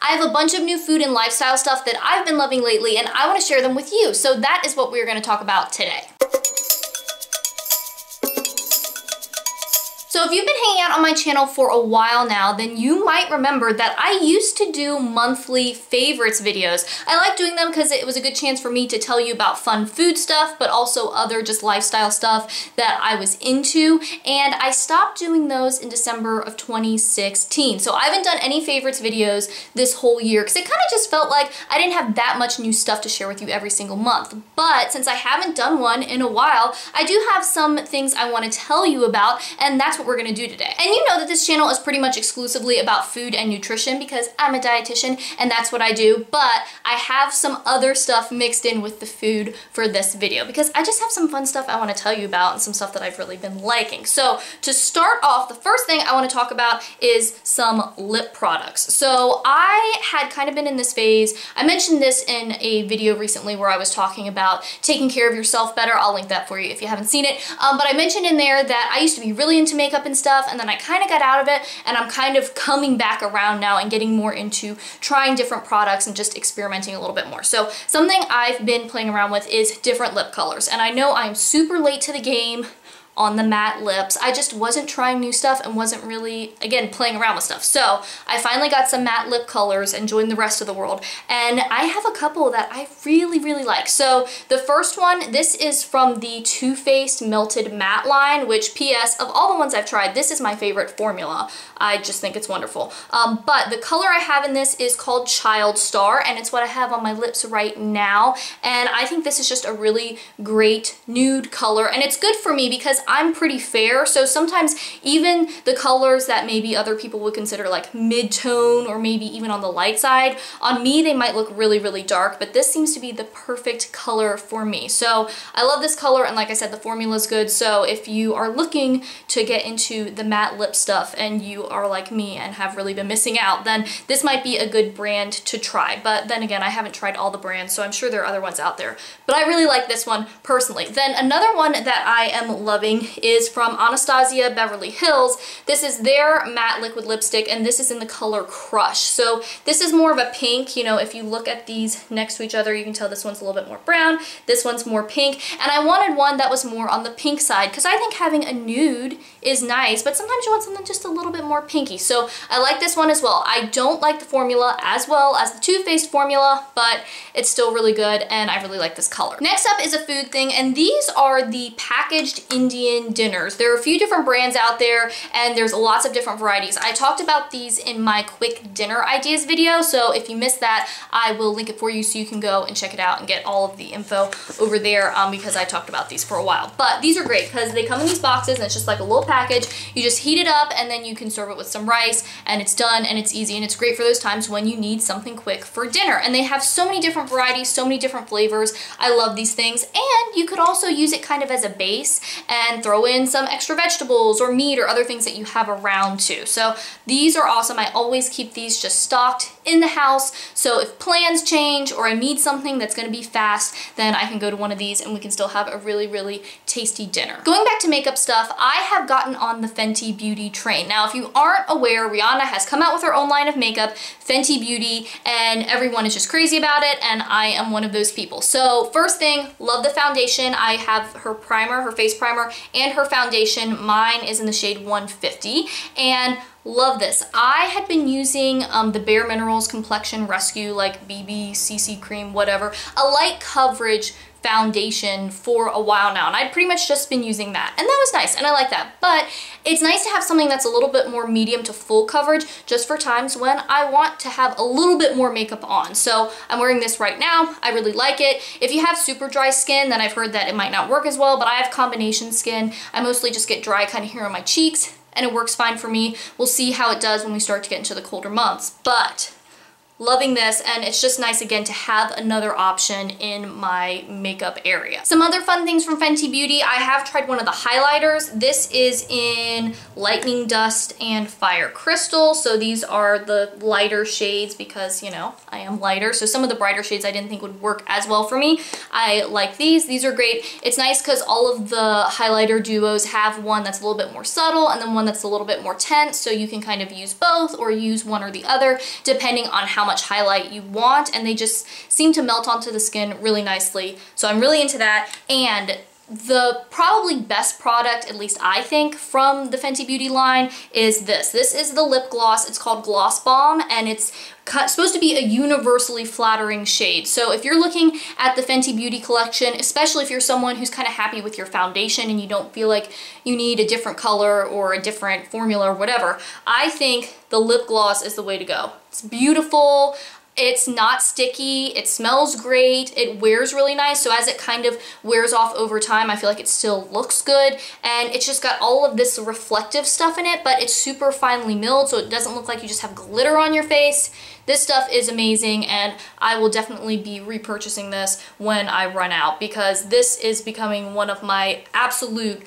I have a bunch of new food and lifestyle stuff that I've been loving lately, and I want to share them with you. So that is what we're going to talk about today. So if you've been hanging out on my channel for a while now, then you might remember that I used to do monthly favorites videos. I like doing them because it was a good chance for me to tell you about fun food stuff, but also other just lifestyle stuff that I was into. And I stopped doing those in December of 2016. So I haven't done any favorites videos this whole year because it kind of just felt like I didn't have that much new stuff to share with you every single month. But since I haven't done one in a while, I do have some things I want to tell you about, and that's what we're gonna do today. And you know that this channel is pretty much exclusively about food and nutrition because I'm a dietitian and that's what I do, but I have some other stuff mixed in with the food for this video because I just have some fun stuff I want to tell you about and some stuff that I've really been liking. So to start off, the first thing I want to talk about is some lip products. So I had kind of been in this phase. I mentioned this in a video recently where I was talking about taking care of yourself better. I'll link that for you if you haven't seen it. But I mentioned in there that I used to be really into makeup and stuff, and then I kind of got out of it, and I'm kind of coming back around now and getting more into trying different products and just experimenting a little bit more. So something I've been playing around with is different lip colors, and I know I'm super late to the game on the matte lips. I just wasn't trying new stuff and wasn't really, again, playing around with stuff. So I finally got some matte lip colors and joined the rest of the world. And I have a couple that I really, really like. So the first one, this is from the Too Faced Melted Matte line, which PS, of all the ones I've tried, this is my favorite formula. I just think it's wonderful. But the color I have in this is called Child Star, and it's what I have on my lips right now. And I think this is just a really great nude color. And it's good for me because I'm pretty fair, so sometimes even the colors that maybe other people would consider like mid-tone or maybe even on the light side, on me they might look really, really dark, but this seems to be the perfect color for me. So I love this color, and like I said, the formula is good. So if you are looking to get into the matte lip stuff and you are like me and have really been missing out, then this might be a good brand to try. But then again, I haven't tried all the brands, so I'm sure there are other ones out there. But I really like this one personally. Then another one that I am loving is from Anastasia Beverly Hills. This is their matte liquid lipstick, and this is in the color Crush. So this is more of a pink. You know, if you look at these next to each other, you can tell this one's a little bit more brown, this one's more pink, and I wanted one that was more on the pink side because I think having a nude is nice, but sometimes you want something just a little bit more pinky. So I like this one as well. I don't like the formula as well as the Too Faced formula, but it's still really good, and I really like this color. Next up is a food thing, and these are the packaged Indian dinners. There are a few different brands out there, and there's lots of different varieties. I talked about these in my quick dinner ideas video, so if you missed that, I will link it for you so you can go and check it out and get all of the info over there because I talked about these for a while. But these are great because they come in these boxes, and it's just like a little package. You just heat it up, and then you can serve it with some rice, and it's done, and it's easy, and it's great for those times when you need something quick for dinner. And they have so many different varieties, so many different flavors. I love these things, and you could also use it kind of as a base and throw in some extra vegetables or meat or other things that you have around too. So these are awesome. I always keep these just stocked in the house, so if plans change or I need something that's going to be fast, then I can go to one of these and we can still have a really, really tasty dinner. Going back to makeup stuff, I have gotten on the Fenty Beauty train. Now, if you aren't aware, Rihanna has come out with her own line of makeup, Fenty Beauty, and everyone is just crazy about it, and I am one of those people. So first thing, love the foundation. I have her primer, her face primer, and her foundation. Mine is in the shade 150, and love this. I had been using the Bare Minerals Complexion Rescue, like BB, CC cream, whatever, a light coverage foundation for a while now, and I'd pretty much just been using that, and that was nice, and I like that. But it's nice to have something that's a little bit more medium to full coverage just for times when I want to have a little bit more makeup on. So I'm wearing this right now. I really like it. If you have super dry skin, then I've heard that it might not work as well, but I have combination skin. I mostly just get dry kind of here on my cheeks, and it works fine for me. We'll see how it does when we start to get into the colder months, but loving this, and it's just nice again to have another option in my makeup area. Some other fun things from Fenty Beauty. I have tried one of the highlighters. This is in Lightning Dust and Fire Crystal. So these are the lighter shades because, you know, I am lighter. So some of the brighter shades I didn't think would work as well for me. I like these. These are great. It's nice because all of the highlighter duos have one that's a little bit more subtle and then one that's a little bit more tense. So you can kind of use both or use one or the other depending on how much much highlight you want, and they just seem to melt onto the skin really nicely. So I'm really into that. And the probably best product, at least I think, from the Fenty Beauty line is this. This is the lip gloss. It's called Gloss Bomb, and it's supposed to be a universally flattering shade. So if you're looking at the Fenty Beauty collection, especially if you're someone who's kind of happy with your foundation and you don't feel like you need a different color or a different formula or whatever, I think the lip gloss is the way to go. It's beautiful. It's not sticky, it smells great, it wears really nice, so as it kind of wears off over time, I feel like it still looks good, and it's just got all of this reflective stuff in it, but it's super finely milled, so it doesn't look like you just have glitter on your face. This stuff is amazing, and I will definitely be repurchasing this when I run out, because this is becoming one of my absolute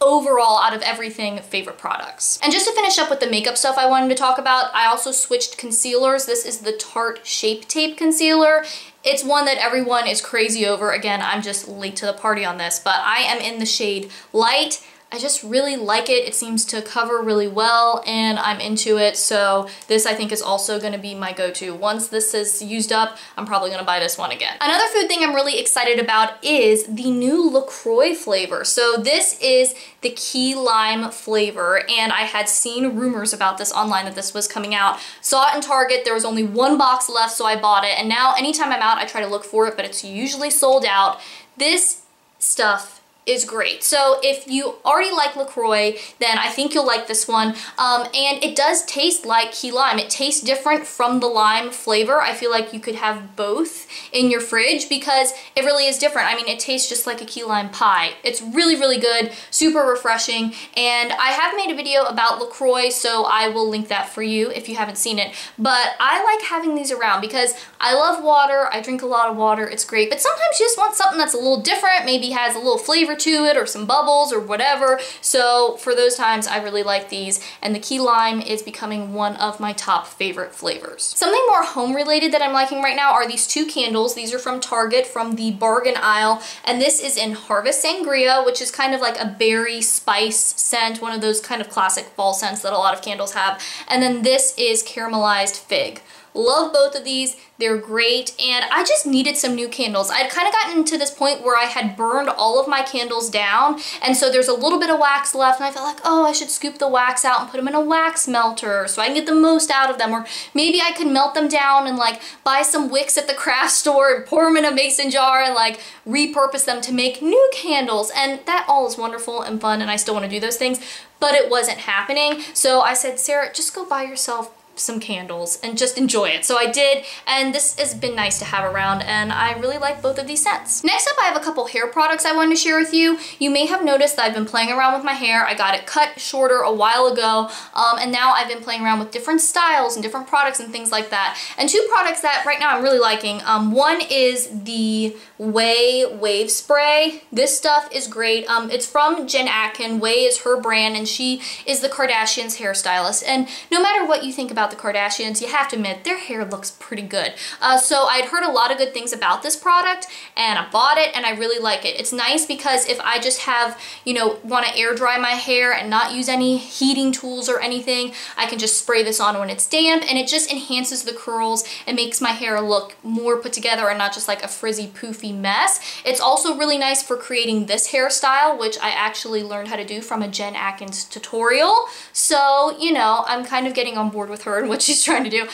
overall, out of everything, favorite products. And just to finish up with the makeup stuff I wanted to talk about, I also switched concealers. This is the Tarte Shape Tape Concealer. It's one that everyone is crazy over. Again, I'm just late to the party on this, but I am in the shade Light. I just really like it. It seems to cover really well, and I'm into it. So this, I think, is also going to be my go-to. Once this is used up, I'm probably going to buy this one again. Another food thing I'm really excited about is the new LaCroix flavor. So this is the key lime flavor, and I had seen rumors about this online that this was coming out. Saw it in Target. There was only one box left, so I bought it. And now anytime I'm out, I try to look for it, but it's usually sold out. This stuff is great. So if you already like LaCroix, then I think you'll like this one. And it does taste like key lime. It tastes different from the lime flavor. I feel like you could have both in your fridge because it really is different. I mean, it tastes just like a key lime pie. It's really, really good, super refreshing. And I have made a video about LaCroix, so I will link that for you if you haven't seen it. But I like having these around because I love water. I drink a lot of water. It's great. But sometimes you just want something that's a little different, maybe has a little flavor to it or some bubbles or whatever. So for those times, I really like these, and the key lime is becoming one of my top favorite flavors. Something more home related that I'm liking right now are these two candles. These are from Target, from the bargain aisle, and this is in Harvest Sangria, which is kind of like a berry spice scent, one of those kind of classic fall scents that a lot of candles have. And then this is Caramelized Fig. Love both of these. They're great, and I just needed some new candles. I'd kind of gotten to this point where I had burned all of my candles down, and so there's a little bit of wax left, and I felt like, oh, I should scoop the wax out and put them in a wax melter so I can get the most out of them, or maybe I could melt them down and like buy some wicks at the craft store and pour them in a mason jar and like repurpose them to make new candles, and that all is wonderful and fun, and I still want to do those things, but it wasn't happening. So I said, Sarah, just go buy yourself some candles and just enjoy it. So I did, and this has been nice to have around, and I really like both of these scents. Next up, I have a couple hair products I wanted to share with you. You may have noticed that I've been playing around with my hair. I got it cut shorter a while ago, and now I've been playing around with different styles and different products and things like that. And two products that right now I'm really liking. One is the Way Wave Spray. This stuff is great. It's from Jen Atkin. Way is her brand, and she is the Kardashians hairstylist. And no matter what you think about the Kardashians, you have to admit their hair looks pretty good. So I'd heard a lot of good things about this product, and I bought it, and I really like it. It's nice because if I just have, you know, want to air dry my hair and not use any heating tools or anything, I can just spray this on when it's damp, and it just enhances the curls and makes my hair look more put together and not just like a frizzy, poofy mess. It's also really nice for creating this hairstyle, which I actually learned how to do from a Jen Atkins tutorial. So, you know, I'm kind of getting on board with her and what she's trying to do.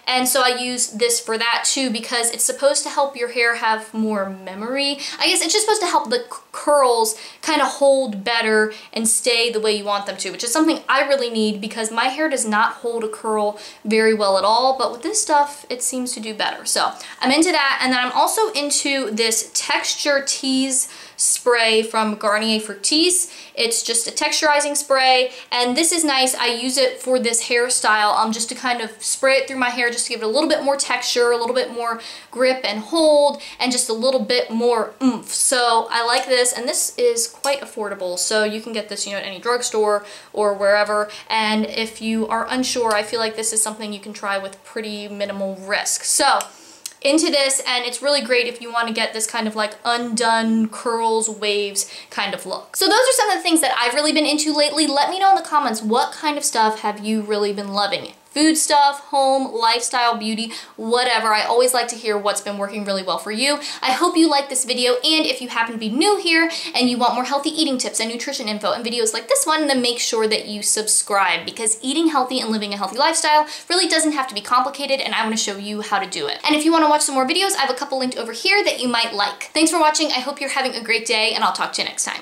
And so I use this for that too, because it's supposed to help your hair have more memory. I guess it's just supposed to help the curls kind of hold better and stay the way you want them to, which is something I really need because my hair does not hold a curl very well at all, but with this stuff, it seems to do better. So I'm into that, and then I'm also into this Texture Tease spray from Garnier Fructis. It's just a texturizing spray, and this is nice. I use it for this hairstyle just to kind of spray it through my hair, just to give it a little bit more texture, a little bit more grip and hold, and just a little bit more oomph. So I like this, and this is quite affordable, so you can get this, you know, at any drugstore or wherever. And if you are unsure, I feel like this is something you can try with pretty minimal risk. So into this, and it's really great if you want to get this kind of like undone curls, waves kind of look. So those are some of the things that I've really been into lately. Let me know in the comments, what kind of stuff have you really been loving? food stuff, home, lifestyle, beauty, whatever. I always like to hear what's been working really well for you. I hope you like this video, and if you happen to be new here and you want more healthy eating tips and nutrition info and videos like this one, then make sure that you subscribe, because eating healthy and living a healthy lifestyle really doesn't have to be complicated, and I want to show you how to do it. And if you want to watch some more videos, I have a couple linked over here that you might like. Thanks for watching. I hope you're having a great day, and I'll talk to you next time.